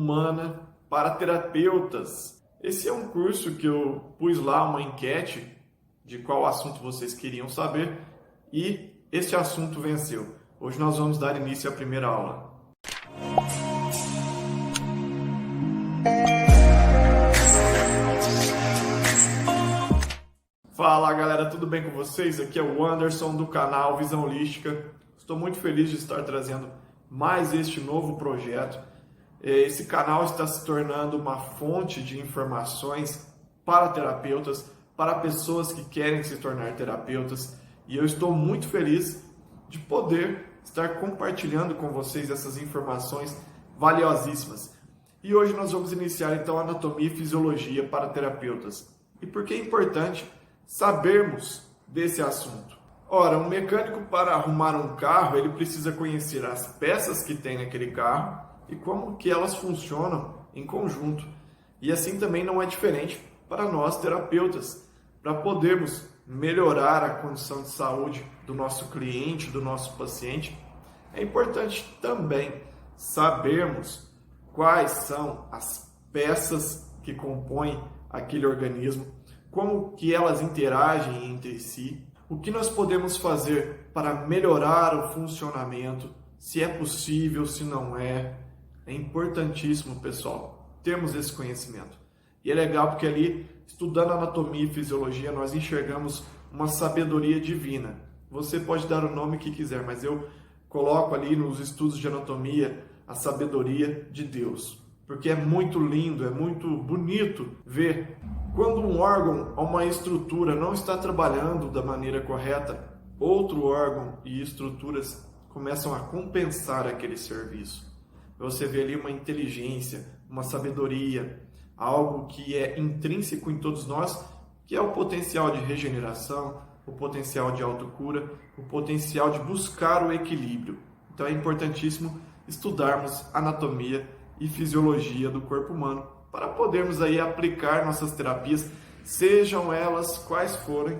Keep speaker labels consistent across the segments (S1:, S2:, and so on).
S1: humana para terapeutas. Esse é um curso que eu pus lá uma enquete de qual assunto vocês queriam saber e este assunto venceu. Hoje nós vamos dar início à primeira aula. Fala galera, tudo bem com vocês? Aqui é o Anderson do canal Visão Holística. Estou muito feliz de estar trazendo mais este novo projeto. Esse canal está se tornando uma fonte de informações para terapeutas, para pessoas que querem se tornar terapeutas. E eu estou muito feliz de poder estar compartilhando com vocês essas informações valiosíssimas. E hoje nós vamos iniciar então a anatomia e fisiologia para terapeutas. E por que é importante sabermos desse assunto? Ora, um mecânico para arrumar um carro, ele precisa conhecer as peças que tem naquele carro e como que elas funcionam em conjunto. E assim também não é diferente para nós terapeutas, para podermos melhorar a condição de saúde do nosso cliente, do nosso paciente. É importante também sabermos quais são as peças que compõem aquele organismo, como que elas interagem entre si, o que nós podemos fazer para melhorar o funcionamento, se é possível, se não é. É importantíssimo, pessoal, termos esse conhecimento. E é legal porque ali, estudando anatomia e fisiologia, nós enxergamos uma sabedoria divina. Você pode dar o nome que quiser, mas eu coloco ali nos estudos de anatomia a sabedoria de Deus. Porque é muito lindo, é muito bonito ver quando um órgão ou uma estrutura não está trabalhando da maneira correta, outro órgão e estruturas começam a compensar aquele serviço. Você vê ali uma inteligência, uma sabedoria, algo que é intrínseco em todos nós, que é o potencial de regeneração, o potencial de autocura, o potencial de buscar o equilíbrio. Então é importantíssimo estudarmos anatomia e fisiologia do corpo humano para podermos aí aplicar nossas terapias, sejam elas quais forem,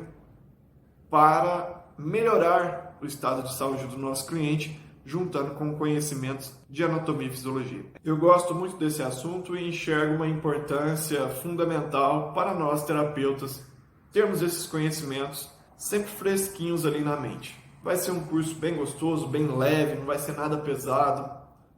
S1: para melhorar o estado de saúde do nosso cliente, juntando com conhecimentos de anatomia e fisiologia. Eu gosto muito desse assunto e enxergo uma importância fundamental para nós terapeutas termos esses conhecimentos sempre fresquinhos ali na mente. Vai ser um curso bem gostoso, bem leve, não vai ser nada pesado.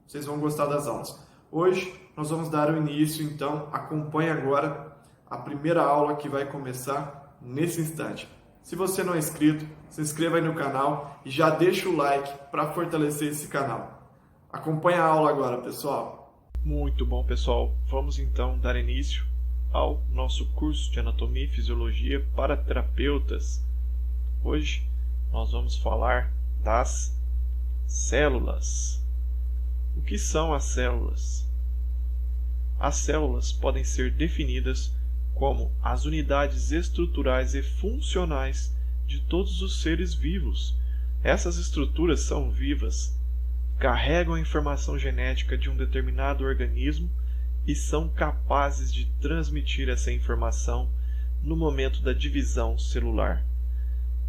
S1: Vocês vão gostar das aulas. Hoje nós vamos dar o início, então acompanhe agora a primeira aula que vai começar nesse instante. Se você não é inscrito, se inscreva aí no canal e já deixa o like para fortalecer esse canal. Acompanhe a aula agora, pessoal.
S2: Muito bom, pessoal. Vamos então dar início ao nosso curso de Anatomia e Fisiologia para terapeutas. Hoje nós vamos falar das células. O que são as células? As células podem ser definidas como as unidades estruturais e funcionais de todos os seres vivos. Essas estruturas são vivas, carregam a informação genética de um determinado organismo e são capazes de transmitir essa informação no momento da divisão celular.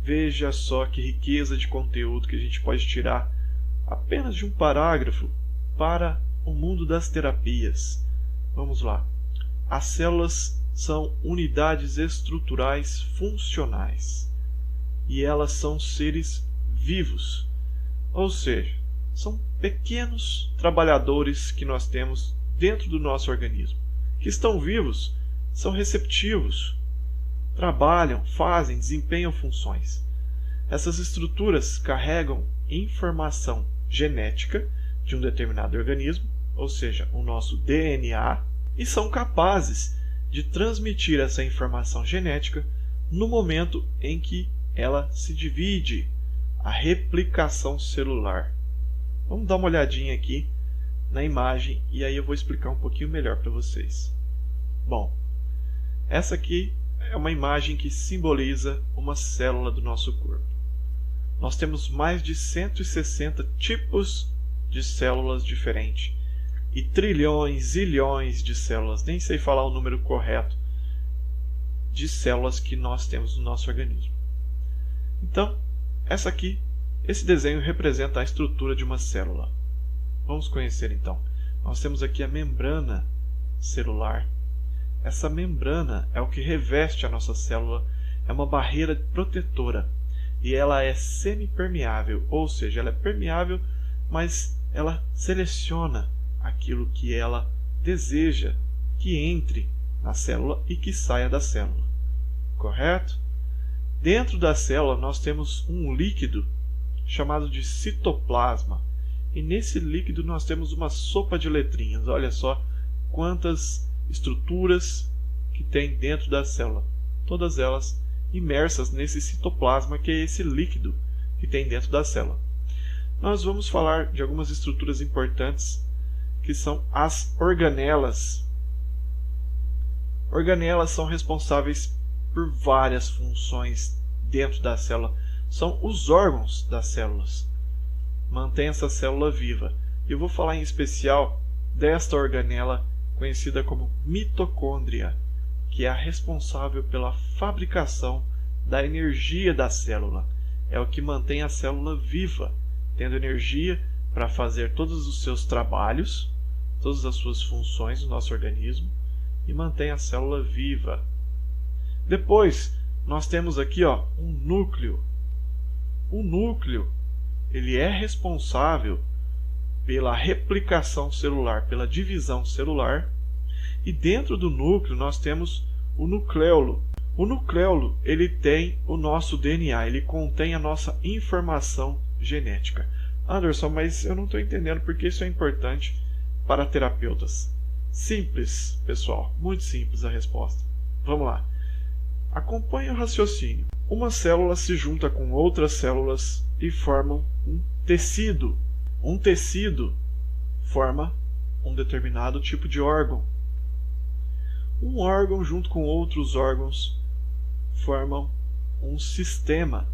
S2: Veja só que riqueza de conteúdo que a gente pode tirar apenas de um parágrafo para o mundo das terapias. Vamos lá. As células são unidades estruturais funcionais e elas são seres vivos, ou seja, são pequenos trabalhadores que nós temos dentro do nosso organismo, que estão vivos, são receptivos, trabalham, fazem, desempenham funções. Essas estruturas carregam informação genética de um determinado organismo, ou seja, o nosso DNA, e são capazes de transmitir essa informação genética no momento em que ela se divide, a replicação celular. Vamos dar uma olhadinha aqui na imagem e aí eu vou explicar um pouquinho melhor para vocês. Bom, essa aqui é uma imagem que simboliza uma célula do nosso corpo. Nós temos mais de 160 tipos de células diferentes e trilhões, zilhões de células, nem sei falar o número correto, de células que nós temos no nosso organismo. Então, esse desenho representa a estrutura de uma célula. Vamos conhecer então. nós temos aqui a membrana celular. Essa membrana é o que reveste a nossa célula, é uma barreira protetora e ela é semipermeável, ou seja, ela é permeável, mas ela seleciona aquilo que ela deseja que entre na célula e que saia da célula. Correto? Dentro da célula nós temos um líquido chamado de citoplasma. E nesse líquido nós temos uma sopa de letrinhas. Olha só quantas estruturas que tem dentro da célula. Todas elas imersas nesse citoplasma, que é esse líquido que tem dentro da célula. Nós vamos falar de algumas estruturas importantes, que são as organelas. Organelas são responsáveis por várias funções dentro da célula. São os órgãos das células. Mantém essa célula viva. Eu vou falar em especial desta organela conhecida como mitocôndria, que é a responsável pela fabricação da energia da célula. É o que mantém a célula viva, tendo energia para fazer todos os seus trabalhos, todas as suas funções no nosso organismo, e mantém a célula viva. Depois, nós temos aqui um núcleo. O núcleo ele é responsável pela replicação celular, pela divisão celular. E dentro do núcleo nós temos o nucleolo. O nucleolo ele tem o nosso DNA, ele contém a nossa informação genética. Anderson, mas eu não estou entendendo porque isso é importante para terapeutas. Simples, pessoal, muito simples a resposta. Vamos lá. Acompanhe o raciocínio. Uma célula se junta com outras células e formam um tecido. Um tecido forma um determinado tipo de órgão. Um órgão junto com outros órgãos formam um sistema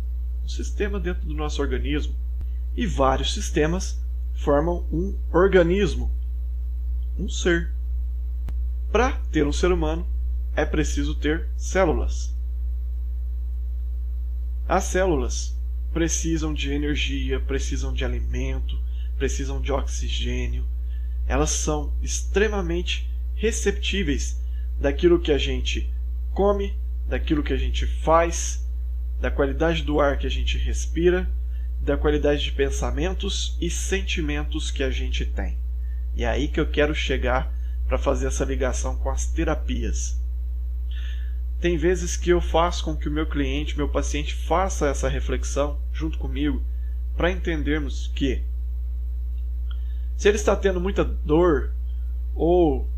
S2: dentro do nosso organismo. E vários sistemas formam um organismo, um ser. Para ter um ser humano, é preciso ter células. As células precisam de energia, precisam de alimento, precisam de oxigênio. Elas são extremamente receptíveis daquilo que a gente come, daquilo que a gente faz, da qualidade do ar que a gente respira, da qualidade de pensamentos e sentimentos que a gente tem. E é aí que eu quero chegar para fazer essa ligação com as terapias. Tem vezes que eu faço com que o meu cliente, meu paciente, faça essa reflexão junto comigo para entendermos que se ele está tendo muita dor ou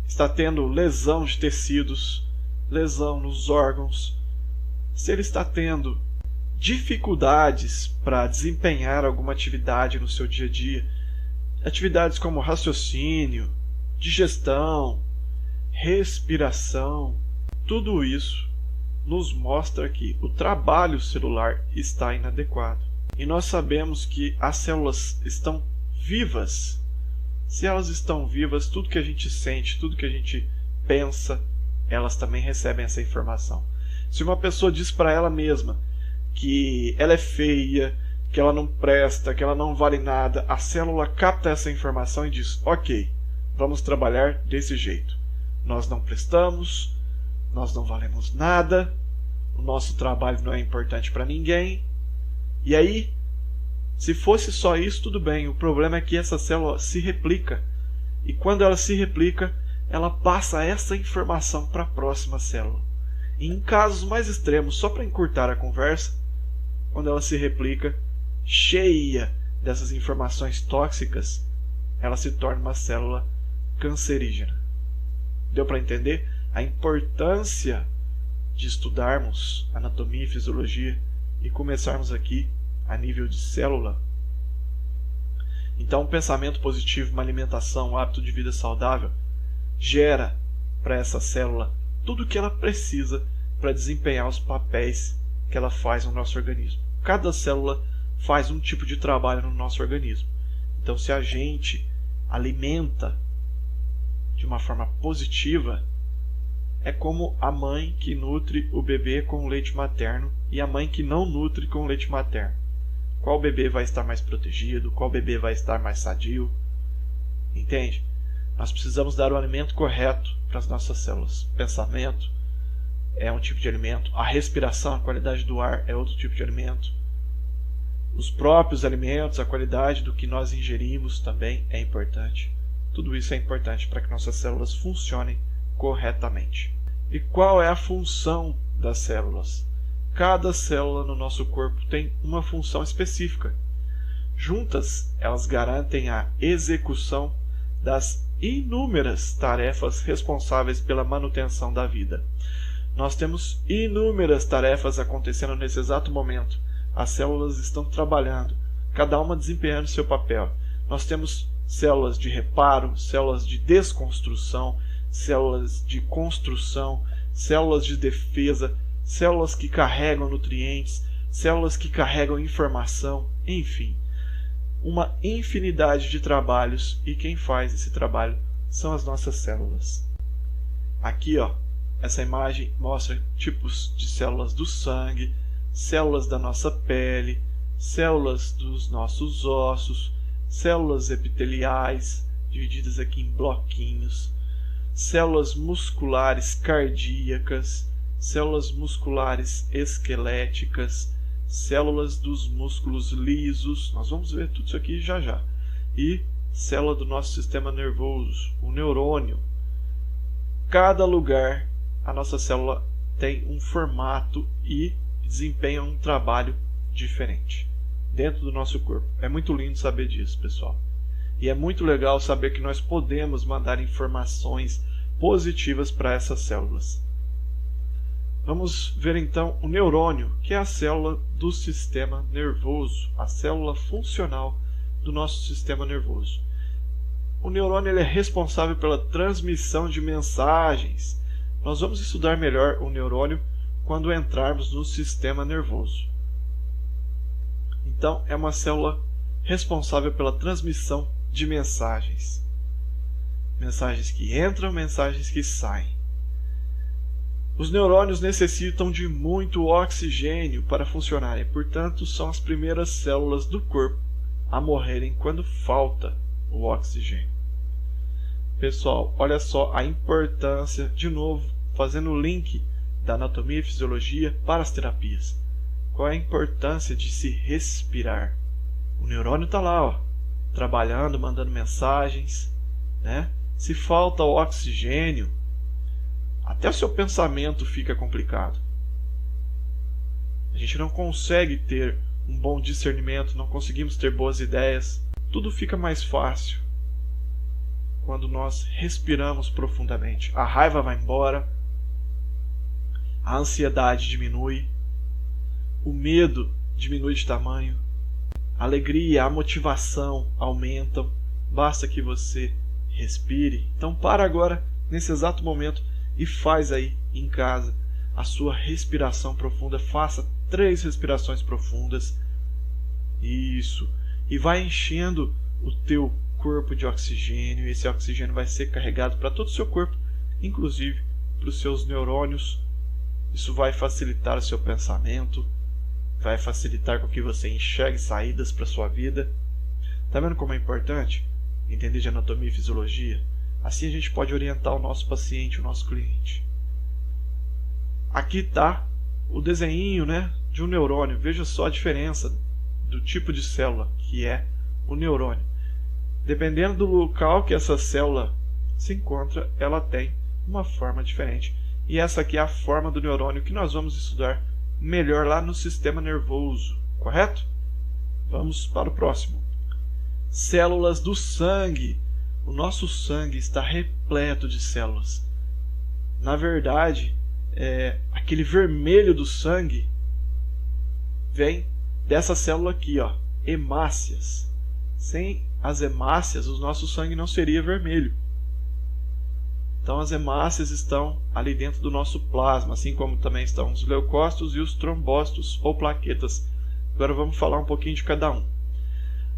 S2: está tendo lesão de tecidos, lesão nos órgãos, se ele está tendo dificuldades para desempenhar alguma atividade no seu dia a dia, atividades como raciocínio, digestão, respiração, tudo isso nos mostra que o trabalho celular está inadequado. E nós sabemos que as células estão vivas. Se elas estão vivas, tudo que a gente sente, tudo que a gente pensa, elas também recebem essa informação. Se uma pessoa diz para ela mesma que ela é feia, que ela não presta, que ela não vale nada, a célula capta essa informação e diz: ok, vamos trabalhar desse jeito. Nós não prestamos, nós não valemos nada, o nosso trabalho não é importante para ninguém. E aí, se fosse só isso, tudo bem. O problema é que essa célula se replica. E quando ela se replica, ela passa essa informação para a próxima célula. E em casos mais extremos, só para encurtar a conversa, quando ela se replica, cheia dessas informações tóxicas, ela se torna uma célula cancerígena. Deu para entender a importância de estudarmos anatomia e fisiologia e começarmos aqui a nível de célula? Então, um pensamento positivo, uma alimentação, um hábito de vida saudável gera para essa célula tudo o que ela precisa para desempenhar os papéis que ela faz no nosso organismo. Cada célula faz um tipo de trabalho no nosso organismo. Então, se a gente alimenta de uma forma positiva, é como a mãe que nutre o bebê com leite materno e a mãe que não nutre com leite materno. Qual bebê vai estar mais protegido? Qual bebê vai estar mais sadio? Entende? Nós precisamos dar o alimento correto para as nossas células. Pensamento é um tipo de alimento. A respiração, a qualidade do ar é outro tipo de alimento. Os próprios alimentos, a qualidade do que nós ingerimos também é importante. Tudo isso é importante para que nossas células funcionem corretamente. E qual é a função das células? Cada célula no nosso corpo tem uma função específica. Juntas, elas garantem a execução das inúmeras tarefas responsáveis pela manutenção da vida. Nós temos inúmeras tarefas acontecendo nesse exato momento. As células estão trabalhando, cada uma desempenhando seu papel. Nós temos células de reparo, células de desconstrução, células de construção, células de defesa, células que carregam nutrientes, células que carregam informação, enfim, uma infinidade de trabalhos, e quem faz esse trabalho são as nossas células. Aqui, essa imagem mostra tipos de células do sangue, células da nossa pele, células dos nossos ossos, células epiteliais, divididas aqui em bloquinhos, células musculares cardíacas, células musculares esqueléticas, células dos músculos lisos, nós vamos ver tudo isso aqui já já, e célula do nosso sistema nervoso, o neurônio. Cada lugar, a nossa célula tem um formato e desempenha um trabalho diferente dentro do nosso corpo. É muito lindo saber disso, pessoal. E é muito legal saber que nós podemos mandar informações positivas para essas células. Vamos ver então o neurônio, que é a célula do sistema nervoso, a célula funcional do nosso sistema nervoso. O neurônio ele é responsável pela transmissão de mensagens. Nós vamos estudar melhor o neurônio quando entrarmos no sistema nervoso. Então, é uma célula responsável pela transmissão de mensagens. Mensagens que entram, mensagens que saem. Os neurônios necessitam de muito oxigênio para funcionarem, portanto, são as primeiras células do corpo a morrerem quando falta o oxigênio. Pessoal, olha só a importância, de novo, fazendo o link da anatomia e fisiologia para as terapias. Qual é a importância de se respirar? O neurônio está lá, trabalhando, mandando mensagens, né? Se falta o oxigênio, até o seu pensamento fica complicado. A gente não consegue ter um bom discernimento, não conseguimos ter boas ideias. Tudo fica mais fácil quando nós respiramos profundamente. A raiva vai embora, a ansiedade diminui, o medo diminui de tamanho, a alegria, a motivação aumentam. Basta que você respire. Então para agora, nesse exato momento, e faz aí em casa a sua respiração profunda. Faça 3 respirações profundas. Isso. E vai enchendo o teu corpo de oxigênio. Esse oxigênio vai ser carregado para todo o seu corpo, inclusive para os seus neurônios. Isso vai facilitar o seu pensamento, vai facilitar com que você enxergue saídas para a sua vida. Está vendo como é importante entender de anatomia e fisiologia? Assim a gente pode orientar o nosso paciente, o nosso cliente. Aqui está o desenho, né, de um neurônio. Veja só a diferença do tipo de célula que é o neurônio. Dependendo do local que essa célula se encontra, ela tem uma forma diferente. E essa aqui é a forma do neurônio que nós vamos estudar melhor lá no sistema nervoso, correto? Vamos para o próximo. Células do sangue. O nosso sangue está repleto de células. Na verdade, aquele vermelho do sangue vem dessa célula aqui, hemácias. Sem as hemácias, o nosso sangue não seria vermelho. Então as hemácias estão ali dentro do nosso plasma, assim como também estão os leucócitos e os trombócitos ou plaquetas. Agora vamos falar um pouquinho de cada um.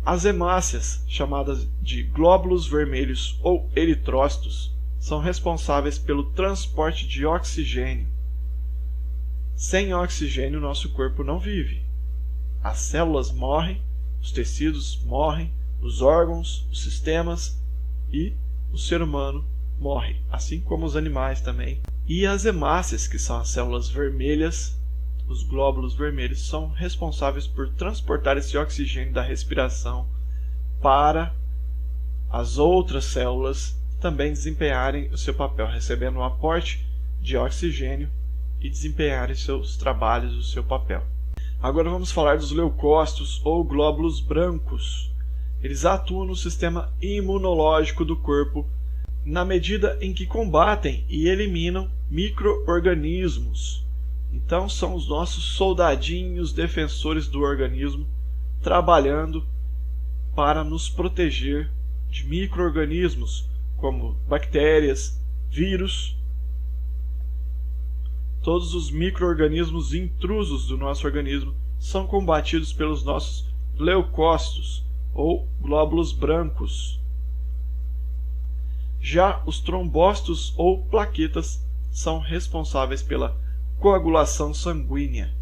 S2: As hemácias, chamadas de glóbulos vermelhos ou eritrócitos, são responsáveis pelo transporte de oxigênio. Sem oxigênio, nosso corpo não vive. As células morrem, os tecidos morrem, os órgãos, os sistemas e o ser humano morre, assim como os animais também. E as hemácias, que são as células vermelhas, os glóbulos vermelhos, são responsáveis por transportar esse oxigênio da respiração para as outras células também desempenharem o seu papel, recebendo um aporte de oxigênio e desempenharem seus trabalhos, o seu papel. Agora vamos falar dos leucócitos ou glóbulos brancos. Eles atuam no sistema imunológico do corpo na medida em que combatem e eliminam micro-organismos. Então são os nossos soldadinhos defensores do organismo, trabalhando para nos proteger de micro-organismos como bactérias, vírus. Todos os micro-organismos intrusos do nosso organismo são combatidos pelos nossos leucócitos ou glóbulos brancos. Já os trombócitos ou plaquetas são responsáveis pela coagulação sanguínea.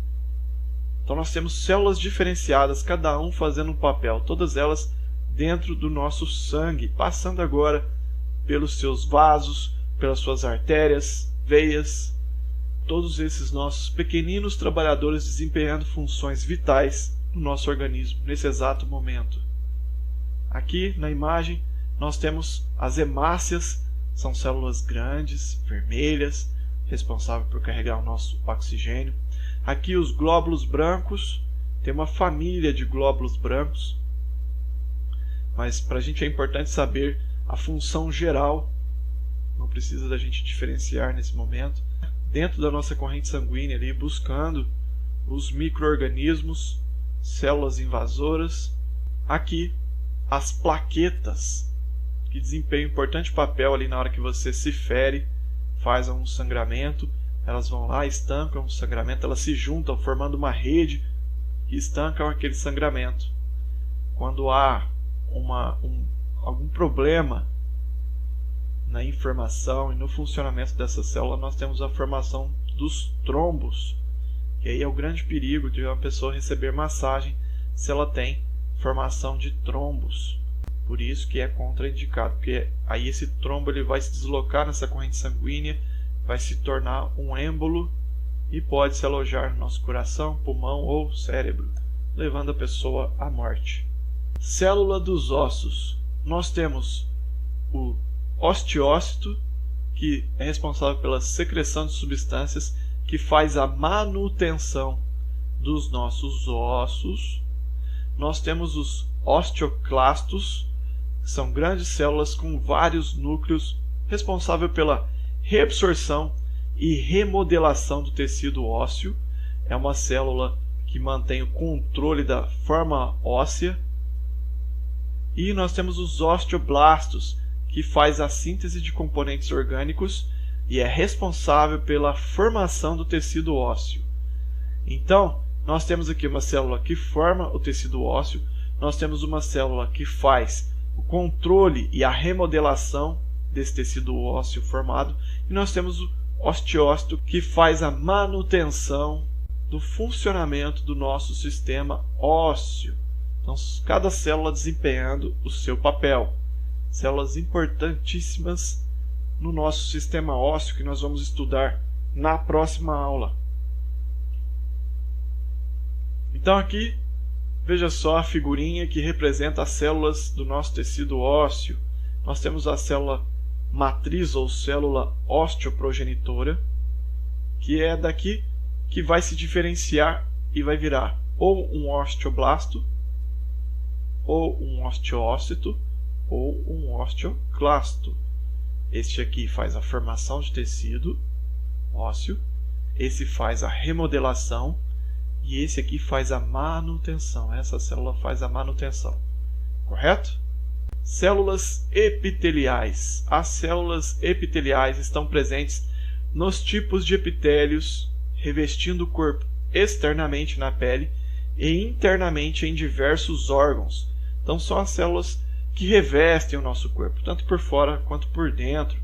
S2: Então nós temos células diferenciadas, cada um fazendo um papel, todas elas dentro do nosso sangue, passando agora pelos seus vasos, pelas suas artérias, veias, todos esses nossos pequeninos trabalhadores desempenhando funções vitais no nosso organismo nesse exato momento. Aqui na imagem nós temos as hemácias, são células grandes, vermelhas, responsáveis por carregar o nosso oxigênio. Aqui os glóbulos brancos, tem uma família de glóbulos brancos, mas para a gente é importante saber a função geral, não precisa da gente diferenciar nesse momento, dentro da nossa corrente sanguínea, ali, buscando os micro-organismos, células invasoras. Aqui as plaquetas, que desempenham um importante papel ali na hora que você se fere, faz um sangramento, elas vão lá, estancam o sangramento, elas se juntam formando uma rede e estancam aquele sangramento. Quando há algum problema na informação e no funcionamento dessa célula, nós temos a formação dos trombos, que aí é o grande perigo de uma pessoa receber massagem se ela tem formação de trombos. Por isso que é contraindicado, porque aí esse trombo ele vai se deslocar nessa corrente sanguínea, vai se tornar um êmbolo e pode se alojar no nosso coração, pulmão ou cérebro, levando a pessoa à morte. Célula dos ossos. Nós temos o osteócito, que é responsável pela secreção de substâncias que faz a manutenção dos nossos ossos. Nós temos os osteoclastos, que são grandes células com vários núcleos, responsável pela reabsorção e remodelação do tecido ósseo. É uma célula que mantém o controle da forma óssea. E nós temos os osteoblastos, que faz a síntese de componentes orgânicos e é responsável pela formação do tecido ósseo. Então, nós temos aqui uma célula que forma o tecido ósseo, nós temos uma célula que faz o controle e a remodelação desse tecido ósseo formado, e nós temos o osteócito, que faz a manutenção do funcionamento do nosso sistema ósseo. Então, cada célula desempenhando o seu papel. Células importantíssimas no nosso sistema ósseo, que nós vamos estudar na próxima aula. Então aqui, veja só a figurinha que representa as células do nosso tecido ósseo. Nós temos a célula matriz ou célula osteoprogenitora, que é daqui que vai se diferenciar e vai virar ou um osteoblasto, ou um osteócito, ou um osteoclasto. Este aqui faz a formação de tecido ósseo, esse faz a remodelação e esse aqui faz a manutenção. Essa célula faz a manutenção. Correto? Células epiteliais. As células epiteliais estão presentes nos tipos de epitélios revestindo o corpo externamente na pele e internamente em diversos órgãos. Então são as células que revestem o nosso corpo, tanto por fora quanto por dentro.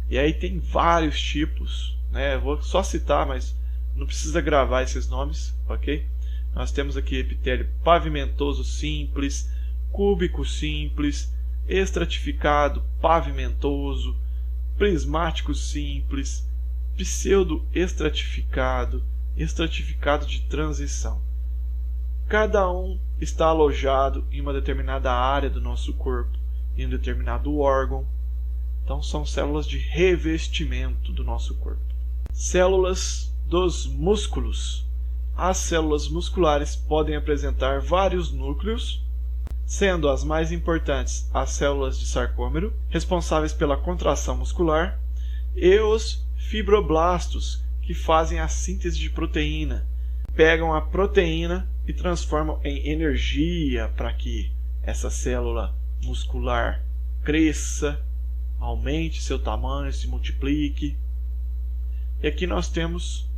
S2: E aí tem vários tipos, né? Eu vou só citar, mas não precisa gravar esses nomes, ok? Nós temos aqui epitélio pavimentoso simples, cúbico simples, estratificado, pavimentoso, prismático simples, pseudo-estratificado, estratificado de transição. Cada um está alojado em uma determinada área do nosso corpo, em um determinado órgão. Então são células de revestimento do nosso corpo. Células dos músculos. As células musculares podem apresentar vários núcleos, sendo as mais importantes as células de sarcômero, responsáveis pela contração muscular, e os fibroblastos, que fazem a síntese de proteína. Pegam a proteína e transformam em energia para que essa célula muscular cresça, aumente seu tamanho, se multiplique. E aqui nós temos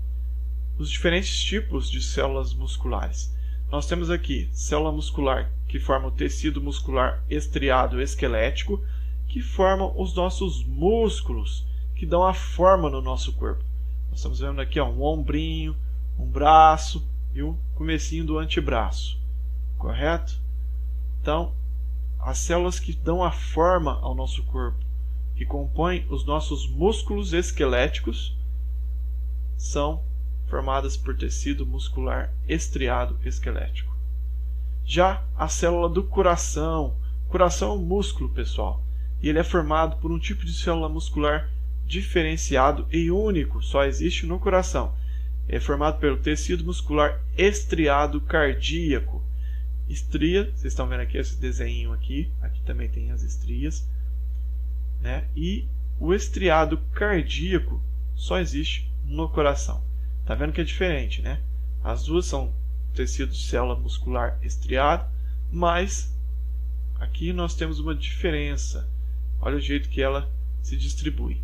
S2: os diferentes tipos de células musculares. Nós temos aqui célula muscular que forma o tecido muscular estriado esquelético, que formam os nossos músculos, que dão a forma no nosso corpo. Nós estamos vendo aqui um ombrinho, um braço e o comecinho do antebraço, correto? Então, as células que dão a forma ao nosso corpo, que compõem os nossos músculos esqueléticos, são formadas por tecido muscular estriado esquelético. Já a célula do coração é um músculo, pessoal, e ele é formado por um tipo de célula muscular diferenciado e único, só existe no coração. É formado pelo tecido muscular estriado cardíaco. Estria, vocês estão vendo aqui esse desenho aqui também tem as estrias, né? E o estriado cardíaco só existe no coração. Tá vendo que é diferente, né? As duas são tecido de célula muscular estriado, mas aqui nós temos uma diferença. Olha o jeito que ela se distribui,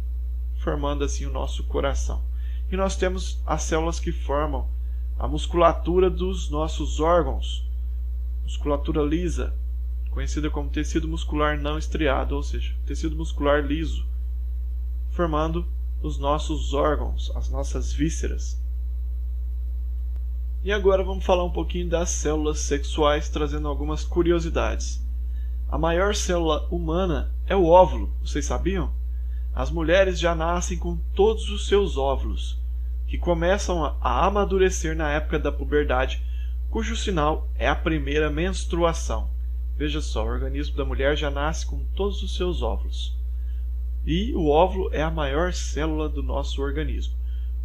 S2: formando assim o nosso coração. E nós temos as células que formam a musculatura dos nossos órgãos, musculatura lisa, conhecida como tecido muscular não estriado, ou seja, tecido muscular liso, formando os nossos órgãos, as nossas vísceras. E agora vamos falar um pouquinho das células sexuais, trazendo algumas curiosidades. A maior célula humana é o óvulo, vocês sabiam? As mulheres já nascem com todos os seus óvulos, que começam a amadurecer na época da puberdade, cujo sinal é a primeira menstruação. Veja só, o organismo da mulher já nasce com todos os seus óvulos. E o óvulo é a maior célula do nosso organismo.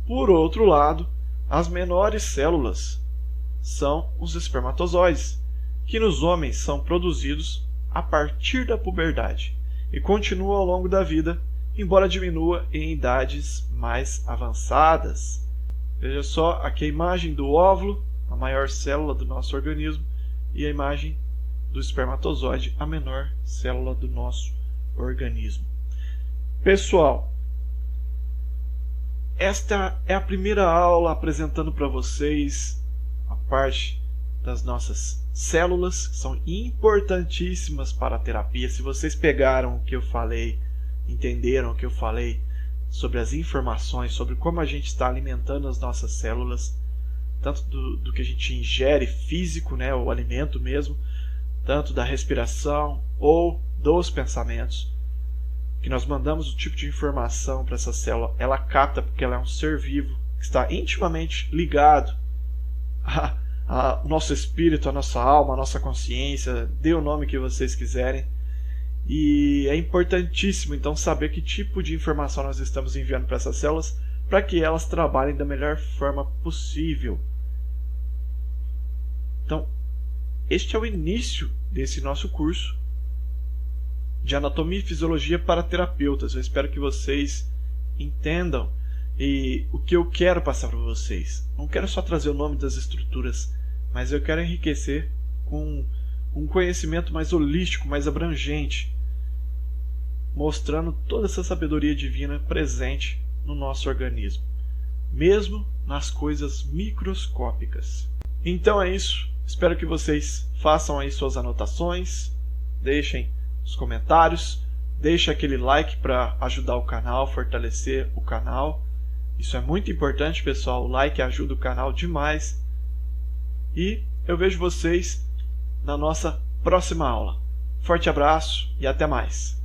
S2: Por outro lado, as menores células são os espermatozoides, que nos homens são produzidos a partir da puberdade e continuam ao longo da vida, embora diminua em idades mais avançadas. Veja só aqui a imagem do óvulo, a maior célula do nosso organismo, e a imagem do espermatozoide, a menor célula do nosso organismo. Pessoal, esta é a primeira aula apresentando para vocês a parte das nossas células, que são importantíssimas para a terapia. Se vocês pegaram o que eu falei, entenderam o que eu falei sobre as informações, sobre como a gente está alimentando as nossas células, tanto do que a gente ingere físico, né, o alimento mesmo, tanto da respiração ou dos pensamentos, que nós mandamos o tipo de informação para essa célula, ela capta porque ela é um ser vivo que está intimamente ligado ao nosso espírito, à nossa alma, à nossa consciência, dê o nome que vocês quiserem. E é importantíssimo então saber que tipo de informação nós estamos enviando para essas células para que elas trabalhem da melhor forma possível. Então, este é o início desse nosso curso de Anatomia e Fisiologia para Terapeutas. Eu espero que vocês entendam e o que eu quero passar para vocês. Não quero só trazer o nome das estruturas, mas eu quero enriquecer com um conhecimento mais holístico, mais abrangente, mostrando toda essa sabedoria divina presente no nosso organismo, mesmo nas coisas microscópicas. Então é isso. Espero que vocês façam aí suas anotações, deixem os comentários, deixem aquele like para ajudar o canal, fortalecer o canal. Isso é muito importante, pessoal. O like ajuda o canal demais. E eu vejo vocês na nossa próxima aula. Forte abraço e até mais!